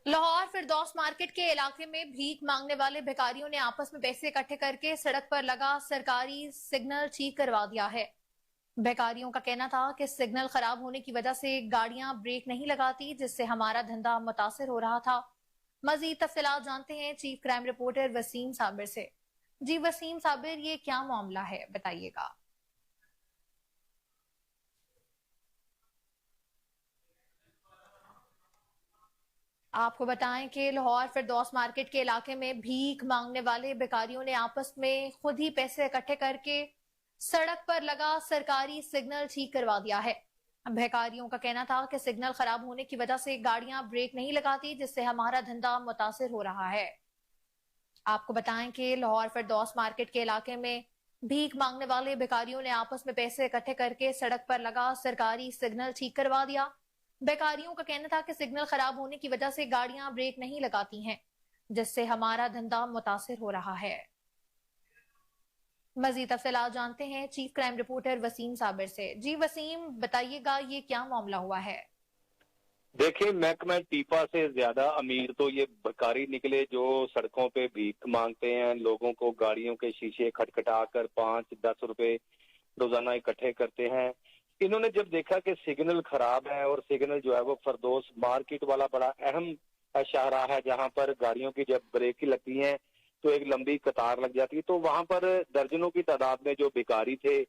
लाहौर फिरदौस market के इलाके में भीख मांगने वाले भिखारियों ने आपस में पैसे इकट्ठे करके सड़क पर लगा सरकारी सिग्नल ठीक करवा दिया है। भिखारियों का कहना था कि सिग्नल खराब होने की वजह से गाड़ियां ब्रेक नहीं लगाती, जिससे हमारा धंधा मुतासिर हो रहा था। मजीद तफसीलात जानते हैं chief crime reporter Wasim Sabir से। जी वसीम साबिर, ये क्या मामला है, बताइएगा। आपको बताएं कि लाहौर फिरदौस मार्केट के इलाके में भीख मांगने वाले भिखारियों ने आपस में खुद ही पैसे इकट्ठे करके सड़क पर लगा सरकारी सिग्नल ठीक करवा दिया है। भिखारियों का कहना था कि सिग्नल खराब होने की वजह से गाड़ियां ब्रेक नहीं लगाती, जिससे हमारा धंधा मुतासिर हो रहा है। आपको बताएं कि लाहौर फिरदौस मार्केट के इलाके में भीख मांगने वाले भिखारियों ने आपस में पैसे इकट्ठे करके सड़क पर लगा सरकारी सिग्नल ठीक करवा दिया। भिखारियों का कहना था कि सिग्नल खराब होने की वजह से गाड़ियां ब्रेक नहीं लगाती हैं, जिससे हमारा धंधा मुतासिर हो रहा है। मजीद तफसीलात जानते हैं chief crime reporter Wasim Sabir से। जी वसीम, बताइएगा ये क्या मामला हुआ है। देखिए, महकमा टीपा से ज्यादा अमीर तो ये भिखारी निकले जो सड़कों पे भीख मांगते हैं, लोगों को गाड़ियों के शीशे खटखटा कर 5-10 रुपए रोजाना इकट्ठे करते हैं। इन्होंने जब देखा कि सिग्नल खराब है और सिग्नल जो है वो फरदौस मार्केट वाला बड़ा अहम शाहराह है जहां पर गाड़ियों की जब ब्रेक लगती हैं तो एक लंबी कतार लग जाती है, तो वहां पर दर्जनों की तादाद में जो भिखारी थे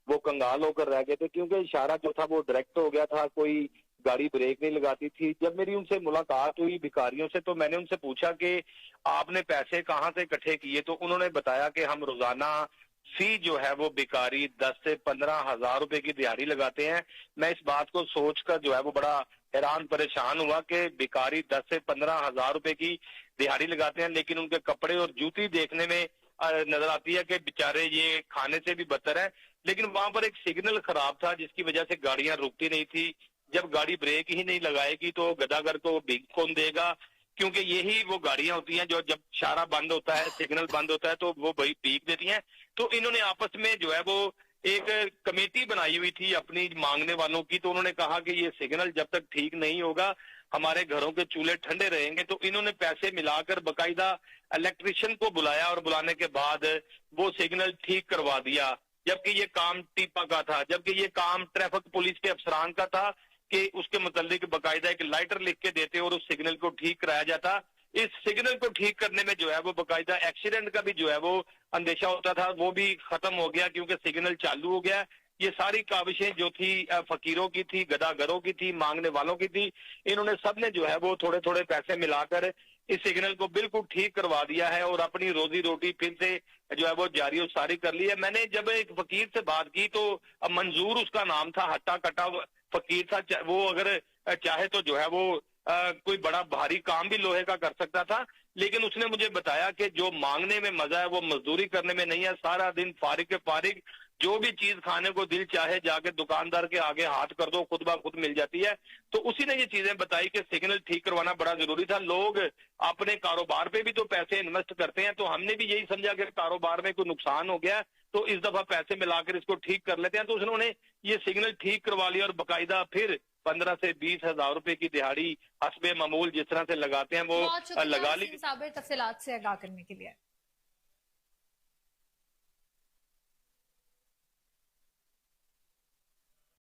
वो कंगाल होकर रह गए थे, क्योंकि इशारा जो था वो डायरेक्ट हो गया था, कोई गाड़ी ब्रेक नहीं लगाती थी। जब मेरी उनसे मुलाकात हुई भिखारियों से तो मैंने उनसे पूछा कि आपने पैसे कहाँ से इकट्ठे किए, तो उन्होंने बताया कि हम रोजाना फी जो है वो भिखारी 10 से 15 हजार रुपए की दिहाड़ी लगाते हैं। मैं इस बात को सोचकर जो है वो बड़ा हैरान परेशान हुआ कि भिखारी 10 से 15 हजार रुपए की दिहाड़ी लगाते हैं, लेकिन उनके कपड़े और जूती देखने में नजर आती है कि बेचारे ये खाने से भी बदतर है। लेकिन वहां पर एक सिग्नल खराब था जिसकी वजह से गाड़ियां रुकती नहीं थी। जब गाड़ी ब्रेक ही नहीं लगाएगी तो गदागर को भीख कौन देगा, क्योंकि यही वो गाड़ियां होती हैं जो जब इशारा बंद होता है, सिग्नल बंद होता है तो वो भीख देती हैं। तो इन्होंने आपस में जो है वो एक कमेटी बनाई हुई थी अपनी मांगने वालों की, तो उन्होंने कहा कि ये सिग्नल जब तक ठीक नहीं होगा हमारे घरों के चूल्हे ठंडे रहेंगे। तो इन्होंने पैसे मिलाकर बकायदा इलेक्ट्रिशियन को बुलाया और बुलाने के बाद वो सिग्नल ठीक करवा दिया, जबकि ये काम टीपा का था, जबकि ये काम ट्रैफिक पुलिस के अफसरान का था कि उसके मुतालिक बकायदा एक लाइटर लिख के देते और उस सिग्नल को ठीक कराया जाता। इस सिग्नल को ठीक करने में जो है वो बकायदा एक्सीडेंट का भी जो है वो अंदेशा होता था, वो भी खत्म हो गया क्योंकि सिग्नल चालू हो गया। ये सारी काविशें जो थी फकीरों की थी, गदागरों की थी, मांगने वालों की थी। इन्होंने सबने जो है वो थोड़े थोड़े पैसे मिलाकर इस सिग्नल को बिल्कुल ठीक करवा दिया है और अपनी रोजी रोटी फिर से जो है वो जारी और सारी कर ली है। मैंने जब एक फकीर से बात की तो मंजूर उसका नाम था, हट्टा कट्टा फकीर था। वो अगर चाहे तो जो है वो कोई बड़ा भारी काम भी लोहे का कर सकता था, लेकिन उसने मुझे बताया कि जो मांगने में मजा है वो मजदूरी करने में नहीं है। सारा दिन फारिग के फारिग जो भी चीज खाने को दिल चाहे जाके दुकानदार के आगे हाथ कर दो, खुद ब खुद मिल जाती है। तो उसी ने ये चीजें बताई कि सिग्नल ठीक करवाना बड़ा जरूरी था। लोग अपने कारोबार पे भी तो पैसे इन्वेस्ट करते हैं, तो हमने भी यही समझा कि कारोबार में कोई नुकसान हो गया तो इस दफा पैसे मिलाकर इसको ठीक कर लेते हैं। तो उन्होंने ये सिग्नल ठीक करवा लिया और बकायदा फिर 15 से 20 हजार रुपए की दिहाड़ी हस्बे मामूल जिस तरह से लगाते हैं वो बहुत शुक्रिया लगा ली। वसीम साबिर तफसीलात से आगाह करने के लिए।